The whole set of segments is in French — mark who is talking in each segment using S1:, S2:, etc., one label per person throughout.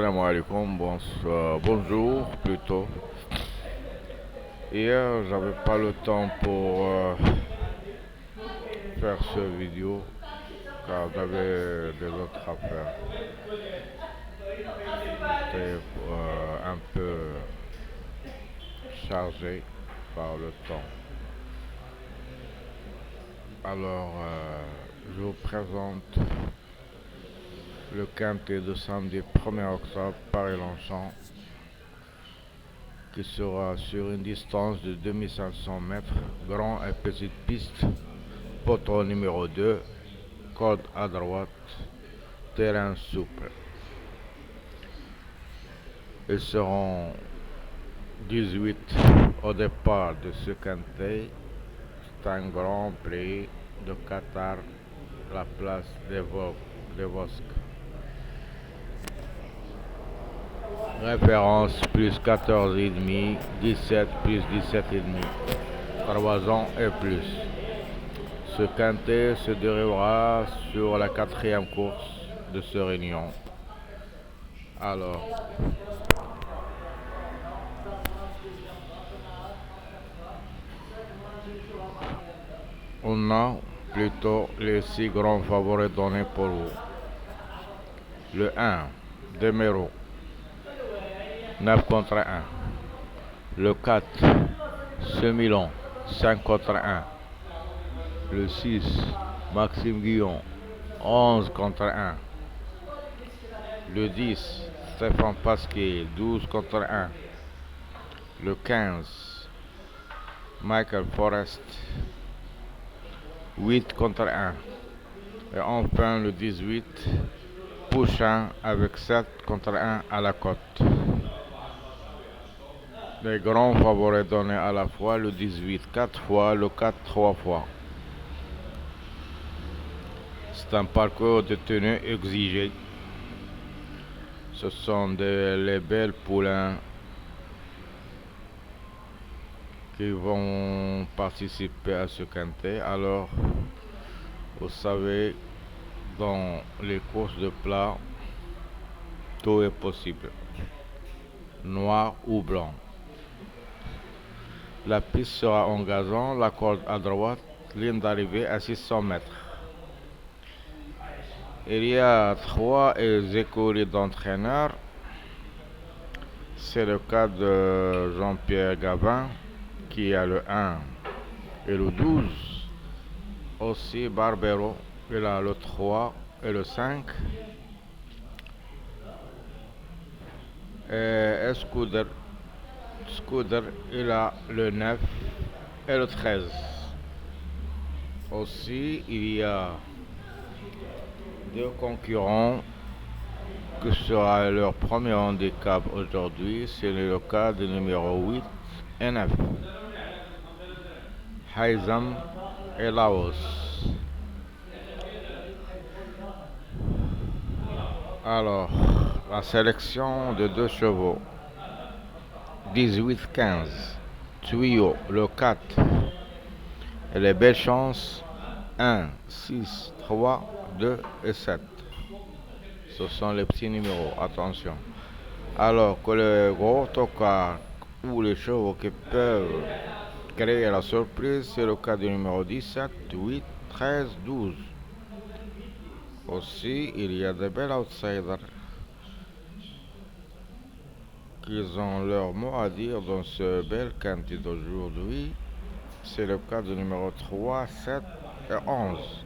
S1: Salam alaikum, bonjour plutôt. Hier, j'avais pas le temps pour faire ce vidéo car j'avais des autres affaires. J'étais un peu chargé par le temps. Alors, je vous présente le quintet de samedi 1er octobre Paris-Longchamp qui sera sur une distance de 2500 mètres, grand et petite piste, poteau numéro 2, code à droite, terrain souple. Ils seront 18 au départ de ce quintet. C'est un grand prix de Qatar, la place des Vosques. Référence plus 14,5, 17 plus 17,5, 3 ans et plus. Ce quintet se déroulera sur la quatrième course de ce réunion. Alors, on a plutôt les 6 grands favoris donnés pour vous. Le 1, Demero, 9 contre 1. Le 4, Semilon, 5 contre 1. Le 6, Maxime Guillon, 11 contre 1. Le 10, Stéphane Pasquier, 12 contre 1. Le 15, Michael Forrest, 8 contre 1. Et enfin le 18, Pouchin avec 7 contre 1 à la cote. Les grands favoris donnés à la fois, le 18 4 fois, le 4 3 fois. C'est un parcours de tenue exigé. Ce sont les belles poulains qui vont participer à ce quintet. Alors, vous savez, dans les courses de plat, tout est possible, noir ou blanc. La piste sera en gazon, la corde à droite, ligne d'arrivée à 600 mètres. Il y a 3 écuries d'entraîneurs. C'est le cas de Jean-Pierre Gabin qui a le 1 et le 12. Aussi Barbero, il a le 3 et le 5. Et Scooter, il a le 9 et le 13. Aussi, il y a 2 concurrents que sera leur premier handicap aujourd'hui. C'est le cas du numéro 8 et 9. Haizam et Laos. Alors, la sélection de 2 chevaux. 18-15. Tuyau, le 4. Et les belles chances, 1, 6, 3, 2 et 7. Ce sont les petits numéros, attention. Alors que les gros tocards ou les chevaux qui peuvent créer la surprise, c'est le cas du numéro 17, 8, 13, 12. Aussi, il y a des belles outsiders qui ont leur mot à dire dans ce bel quintet d'aujourd'hui. C'est le cas du numéro 3, 7 et 11.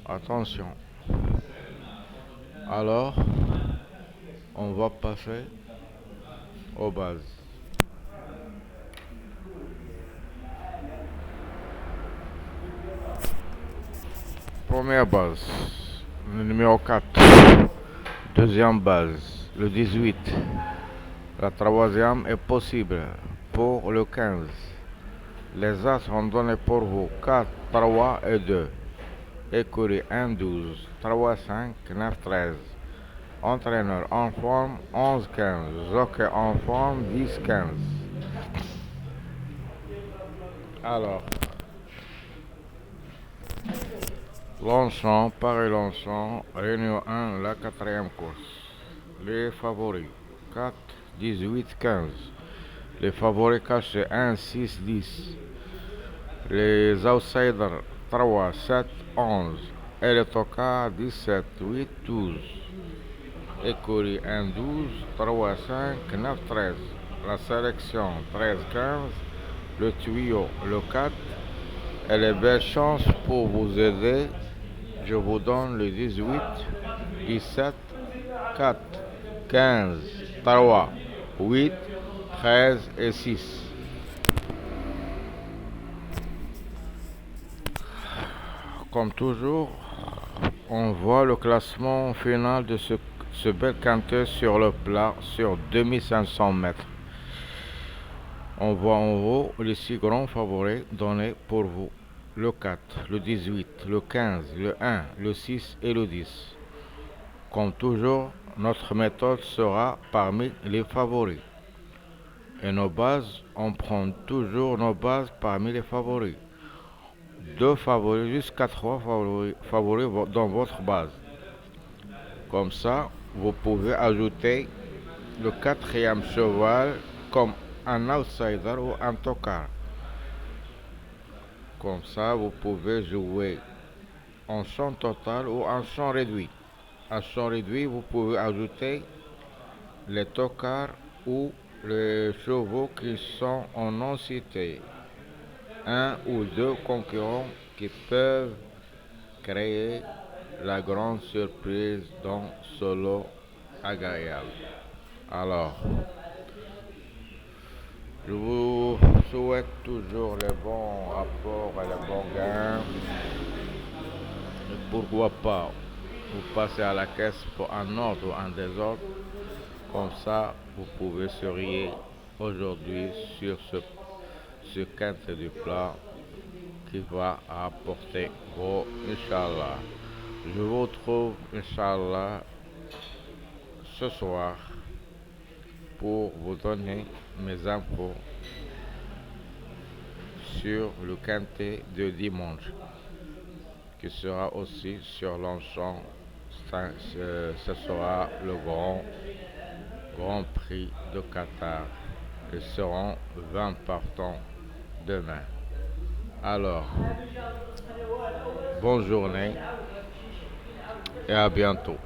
S1: Attention. Alors, on va passer aux bases. Première base, le numéro 4. Deuxième base, le 18. La troisième est possible pour le 15. Les as sont donnés pour vous 4, 3 et 2. Écurie 1, 12, 3, 5, 9, 13. Entraîneur en forme 11, 15. Jockey en forme 10, 15. Alors, Longchamp, Paris-Longchamp, Réunion 1, la quatrième course. Les favoris 4, 18, 15. Les favoris cachés 1, 6, 10. Les outsiders 3, 7, 11. Et les tocards 17, 8, 12. Écurie 1, 12, 3, 5, 9, 13. La sélection 13, 15. Le tuyau le 4. Et les belles chances pour vous aider, je vous donne le 18, 17, 4, 15, 3, 8, 13 et 6. Comme toujours, on voit le classement final de ce bel quintet sur le plat sur 2500 mètres. On voit en haut les 6 grands favoris donnés pour vous. Le 4, le 18, le 15, le 1, le 6 et le 10. Comme toujours, notre méthode sera parmi les favoris. Et nos bases, on prend toujours nos bases parmi les favoris. 2 favoris jusqu'à 3 favoris dans votre base. Comme ça, vous pouvez ajouter le quatrième cheval comme un outsider ou un tocard. Comme ça, vous pouvez jouer en champ total ou en champ réduit. En champ réduit, vous pouvez ajouter les tocards ou les chevaux qui sont en non-cité. Un ou deux concurrents qui peuvent créer la grande surprise dans ce lot agréable. Alors, je vous souhaite toujours les bons rapports et les bons gains. Et pourquoi pas vous passer à la caisse pour un ordre ou un désordre. Comme ça, vous pouvez sourire aujourd'hui sur ce quinte du plat qui va apporter gros, Inch'Allah. Je vous retrouve, Inch'Allah, ce soir pour vous donner mes infos sur le quintet de dimanche qui sera aussi sur l'enchant. Ce sera le grand prix de Qatar. Ils seront 20 partants demain. Alors, bonne journée et à bientôt.